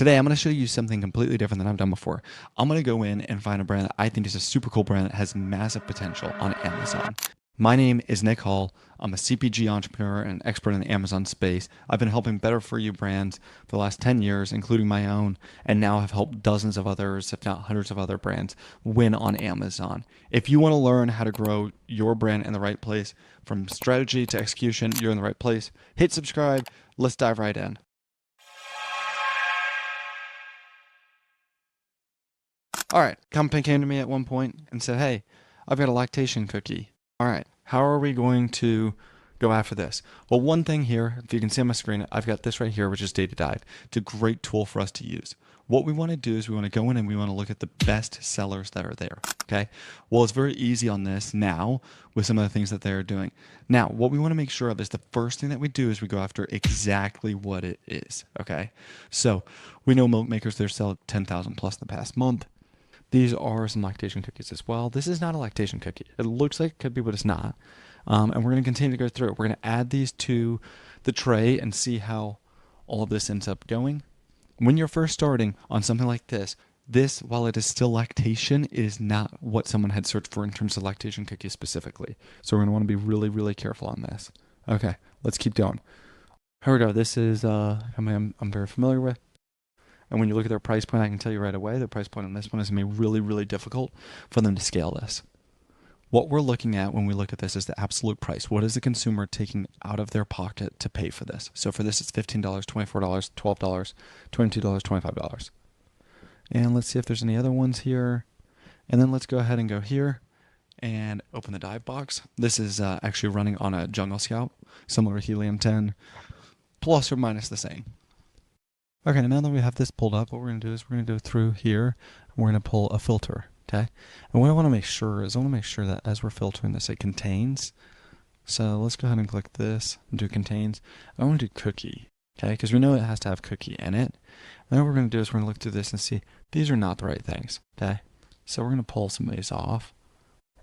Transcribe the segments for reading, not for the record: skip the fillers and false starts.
Today, I'm going to show you something completely different than I've done before. I'm going to go in and find a brand that I think is a super cool brand that has massive potential on Amazon. My name is Nick Hall. I'm a CPG entrepreneur and expert in the Amazon space. I've been helping Better For You brands for the last 10 years, including my own, and now have helped dozens of others, if not hundreds of other brands, win on Amazon. If you want to learn how to grow your brand in the right place, from strategy to execution, you're in the right place. Hit subscribe. Let's dive right in. All right, company came to me at one point and said, hey, I've got a lactation cookie. All right, how are we going to go after this? Well, one thing here, if you can see on my screen, I've got this right here, which is Data Dive. It's a great tool for us to use. What we want to do is we want to go in and we want to look at the best sellers that are there, okay? Well, it's very easy on this now with some of the things that they're doing. Now, what we want to make sure of is the first thing that we do is we go after exactly what it is, okay? So we know milk makers, they're selling 10,000 plus in the past month. These are some lactation cookies as well. This is not a lactation cookie. It looks like it could be, but it's not. And we're going to continue to go through it. We're going to add these to the tray and see how all of this ends up going. When you're first starting on something like this, while it is still lactation, is not what someone had searched for in terms of lactation cookies specifically. So we're going to want to be really, really careful on this. Okay, let's keep going. Here we go. This is I'm very familiar with. And when you look at their price point, I can tell you right away, the price point on this one is going to be really, really difficult for them to scale this. What we're looking at when we look at this is the absolute price. What is the consumer taking out of their pocket to pay for this? So for this, it's $15, $24, $12, $22, $25. And let's see if there's any other ones here. And then let's go ahead and go here and open the dive box. This is actually running on a Jungle Scout, similar to Helium 10, plus or minus the same. Okay, now that we have this pulled up, what we're going to do is we're going to go through here, and we're going to pull a filter, okay? And what I want to make sure is that as we're filtering this, it contains. So let's go ahead and click this and do contains. I want to do cookie, okay? Because we know it has to have cookie in it. And then what we're going to do is we're going to look through this and see these are not the right things, okay? So we're going to pull some of these off.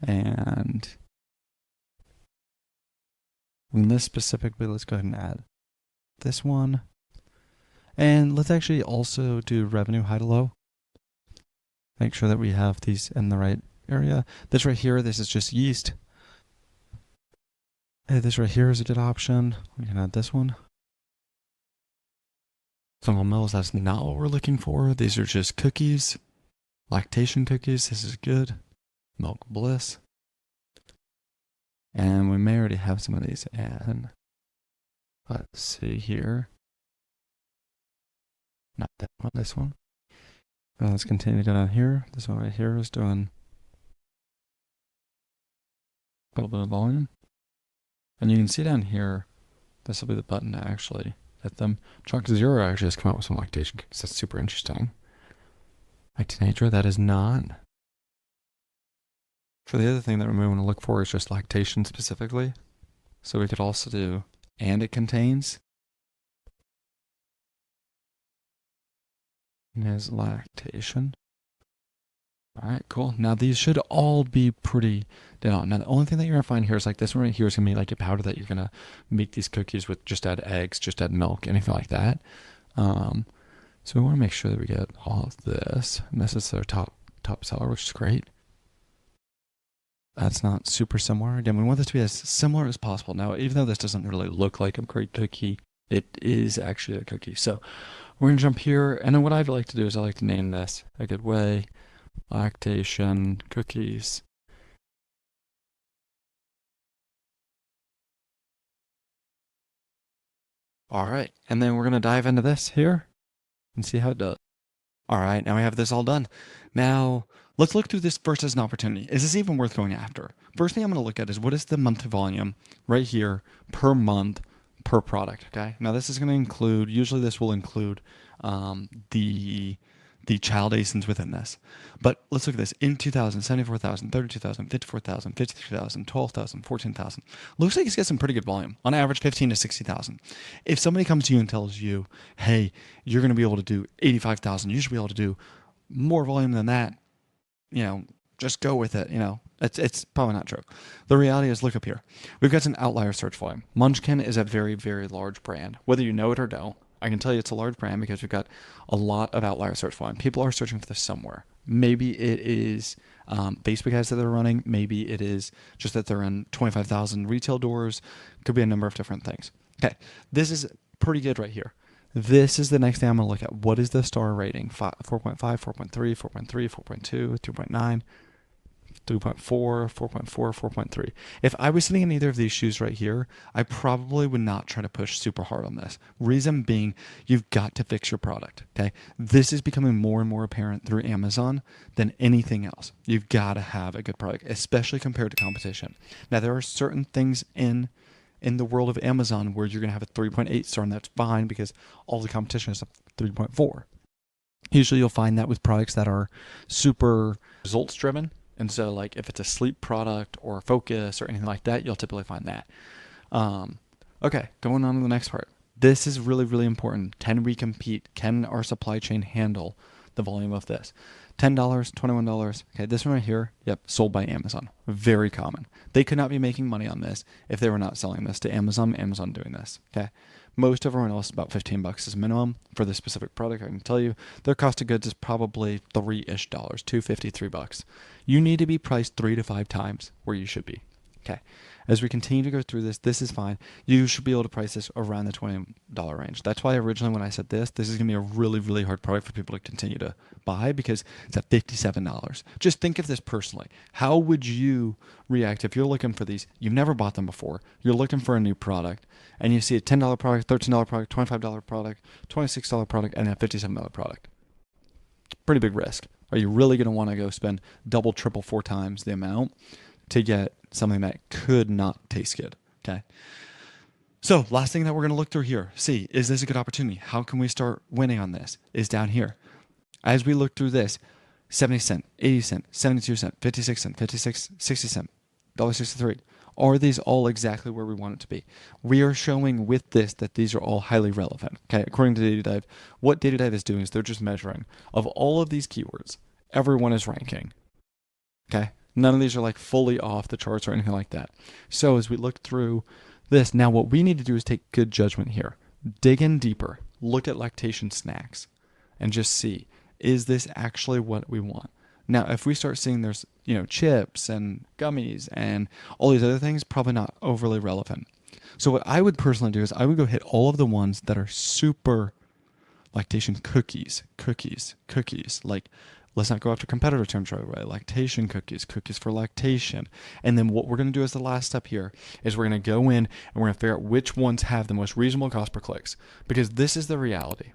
And in this specifically, let's go ahead and add this one. And let's actually also do revenue high to low. Make sure that we have these in the right area. This right here, this is just yeast. Hey, this right here is a good option. We can add this one. Single mills, that's not what we're looking for. These are just cookies. Lactation cookies, this is good. Milk Bliss. And we may already have some of these in. Let's see here. Not that one, this one. Let's continue down here. This one right here is doing a little bit of volume. And you can see down here, this will be the button to actually hit them. Chunk Zero actually has come out with some lactation cookies. That's super interesting. Actinadra, that is not. For the other thing that we want to look for is just lactation specifically. So we could also do, and it contains. Is lactation. All right, cool. Now these should all be pretty dead on. Now the only thing that you're gonna find here is like this one right here is gonna be like a powder that you're gonna make these cookies with. Just add eggs, just add milk, anything like that. So we want to make sure that we get all of this. And this is their top seller, which is great. That's not super similar. Again, we want this to be as similar as possible. Now, even though this doesn't really look like a great cookie, it is actually a cookie. So we're going to jump here, and then what I'd like to do is I like to name this a good way. Lactation cookies. All right, and then we're going to dive into this here and see how it does. All right, now we have this all done. Now, let's look through this first as an opportunity. Is this even worth going after? First thing I'm going to look at is what is the monthly volume right here per month per product, okay? Now this is going to include, usually this will include the child ASINs within this. But let's look at this. In 2,000, 74,000, 32,000, 54,000, 53,000, 12,000, 14,000. Looks like he's got some pretty good volume. On average, 15 to 60,000. If somebody comes to you and tells you, hey, you're going to be able to do 85,000, you should be able to do more volume than that, you know, just go with it, you know. It's probably not true. The reality is, look up here. We've got some outlier search volume. Munchkin is a very, very large brand. Whether you know it or don't, I can tell you it's a large brand because we've got a lot of outlier search volume. People are searching for this somewhere. Maybe it is Facebook ads that they're running. Maybe it is just that they're in 25,000 retail doors. Could be a number of different things. Okay, this is pretty good right here. This is the next thing I'm going to look at. What is the star rating? 4.5, 4.3, 4.3, 4.2, 2.9. 3.4, 4.4, 4.3. If I was sitting in either of these shoes right here, I probably would not try to push super hard on this. Reason being, you've got to fix your product, okay? This is becoming more and more apparent through Amazon than anything else. You've got to have a good product, especially compared to competition. Now, there are certain things in the world of Amazon where you're going to have a 3.8 star, and that's fine because all the competition is a 3.4. Usually you'll find that with products that are super results driven. And so, like, if it's a sleep product or a focus or anything like that, you'll typically find that. Okay, going on to the next part. This is really, really important. Can we compete? Can our supply chain handle the volume of this? $10, $21. Okay, this one right here, yep, sold by Amazon. Very common. They could not be making money on this if they were not selling this to Amazon. Amazon doing this, okay? Most everyone else, about $15 is minimum for this specific product. I can tell you their cost of goods is probably $3-ish, $2.50, $3. You need to be priced 3 to 5 times where you should be. Okay. As we continue to go through this, this is fine. You should be able to price this around the $20 range. That's why originally when I said this is going to be a really, really hard product for people to continue to buy because it's at $57. Just think of this personally. How would you react if you're looking for these? You've never bought them before. You're looking for a new product and you see a $10 product, $13 product, $25 product, $26 product, and a $57 product. Pretty big risk. Are you really going to want to go spend double, triple, 4 times the amount to get something that could not taste good? Okay. So last thing that we're going to look through here, see, is this a good opportunity? How can we start winning on this? Is down here. As we look through this, 70 cent, 80 cent, 72 cent, 56 cent, 56, 60 cent, $1.63. Are these all exactly where we want it to be? We are showing with this that these are all highly relevant. Okay, according to DataDive, what DataDive is doing is they're just measuring of all of these keywords, everyone is ranking. Okay, none of these are like fully off the charts or anything like that. So as we look through this, now what we need to do is take good judgment here. Dig in deeper, look at lactation snacks, and just see, is this actually what we want? Now, if we start seeing there's, chips and gummies and all these other things, probably not overly relevant. So what I would personally do is I would go hit all of the ones that are super lactation cookies. Like, let's not go after competitor terms right away. Lactation cookies for lactation. And then what we're going to do as the last step here is we're going to go in and we're going to figure out which ones have the most reasonable cost per clicks. Because this is the reality.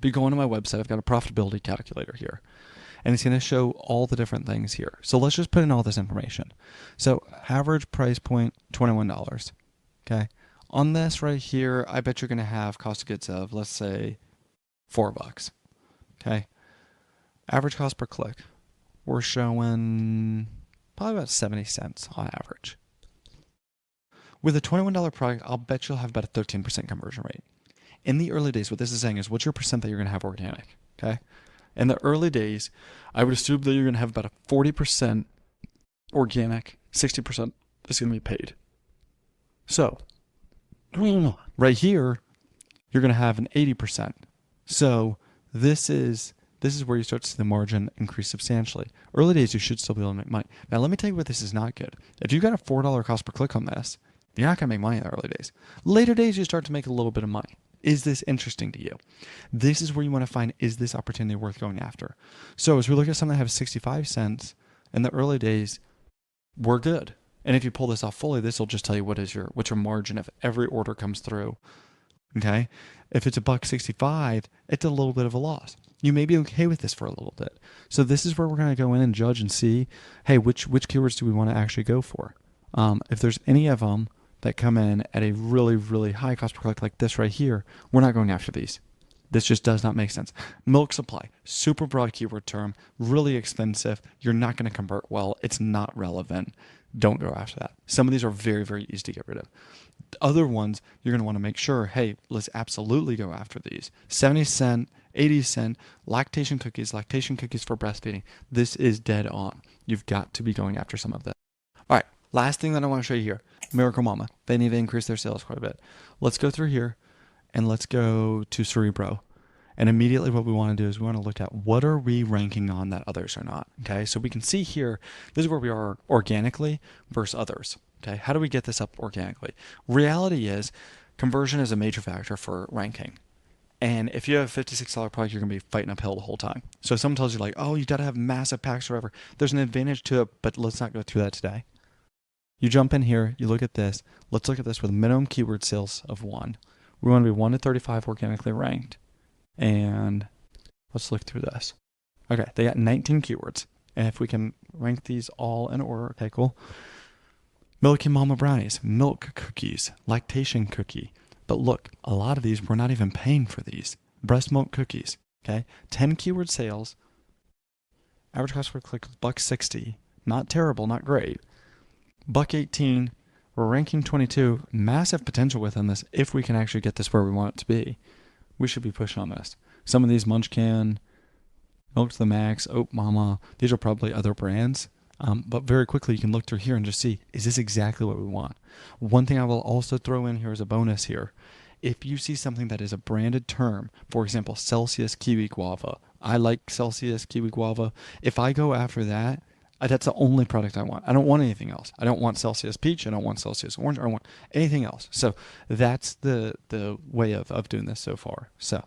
Be going to my website, I've got a profitability calculator here. And it's going to show all the different things here. So let's just put in all this information. So average price point, $21. Okay. On this right here, I bet you're going to have cost of goods of, let's say, $4. Okay. Average cost per click, we're showing probably about 70 cents on average. With a $21 product, I'll bet you'll have about a 13% conversion rate. In the early days, what this is saying is what's your percent that you're going to have organic, okay? In the early days, I would assume that you're going to have about a 40% organic, 60% is going to be paid. So, right here, you're going to have an 80%. So, this is where you start to see the margin increase substantially. Early days, you should still be able to make money. Now, let me tell you what this is not good. If you've got a $4 cost per click on this, you're not going to make money in the early days. Later days, you start to make a little bit of money. Is this interesting to you? This is where you want to find, is this opportunity worth going after? So as we look at something that has 65 cents in the early days, we're good. And if you pull this off fully, this will just tell you what's your margin if every order comes through. Okay? If it's $1.65, it's a little bit of a loss. You may be okay with this for a little bit. So this is where we're going to go in and judge and see, hey, which keywords do we want to actually go for? If there's any of them that come in at a really, really high cost per click like this right here, we're not going after these. This just does not make sense. Milk supply, super broad keyword term, really expensive. You're not going to convert well. It's not relevant. Don't go after that. Some of these are very, very easy to get rid of. Other ones, you're going to want to make sure, hey, let's absolutely go after these. 70 cent, 80 cent, lactation cookies for breastfeeding. This is dead on. You've got to be going after some of that. All right, last thing that I want to show you here, Miracle Mama. They need to increase their sales quite a bit. Let's go through here and let's go to Cerebro. And immediately what we want to do is we want to look at what are we ranking on that others are not. Okay, so we can see here, this is where we are organically versus others. Okay, how do we get this up organically? Reality is conversion is a major factor for ranking. And if you have a $56 product, you're going to be fighting uphill the whole time. So if someone tells you like, oh, you got to have massive packs or whatever, there's an advantage to it, but let's not go through that today. You jump in here, you look at this. Let's look at this with minimum keyword sales of 1. We want to be 1 to 35 organically ranked. And let's look through this. Okay, they got 19 keywords. And if we can rank these all in order, okay, cool. Milky Mama brownies, milk cookies, lactation cookie. But look, a lot of these, we're not even paying for these. Breast milk cookies, okay? 10 keyword sales. Average cost per click was $1.60. Not terrible, not great. $1.18. We're ranking 22. Massive potential within this if we can actually get this where we want it to be. We should be pushing on this. Some of these Munchkin, Milk to the Max, Oat Mama, these are probably other brands. But very quickly you can look through here and just see, is this exactly what we want? One thing I will also throw in here as a bonus here. If you see something that is a branded term, for example, Celsius Kiwi Guava. I like Celsius Kiwi Guava. If I go after that, that's the only product I want. I don't want anything else. I don't want Celsius Peach. I don't want Celsius Orange. I don't want anything else. So that's the way of doing this so far. So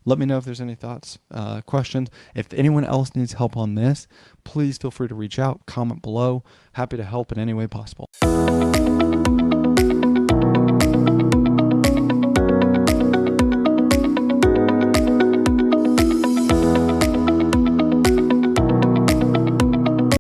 let me know if there's any thoughts, questions. If anyone else needs help on this, please feel free to reach out, comment below. Happy to help in any way possible.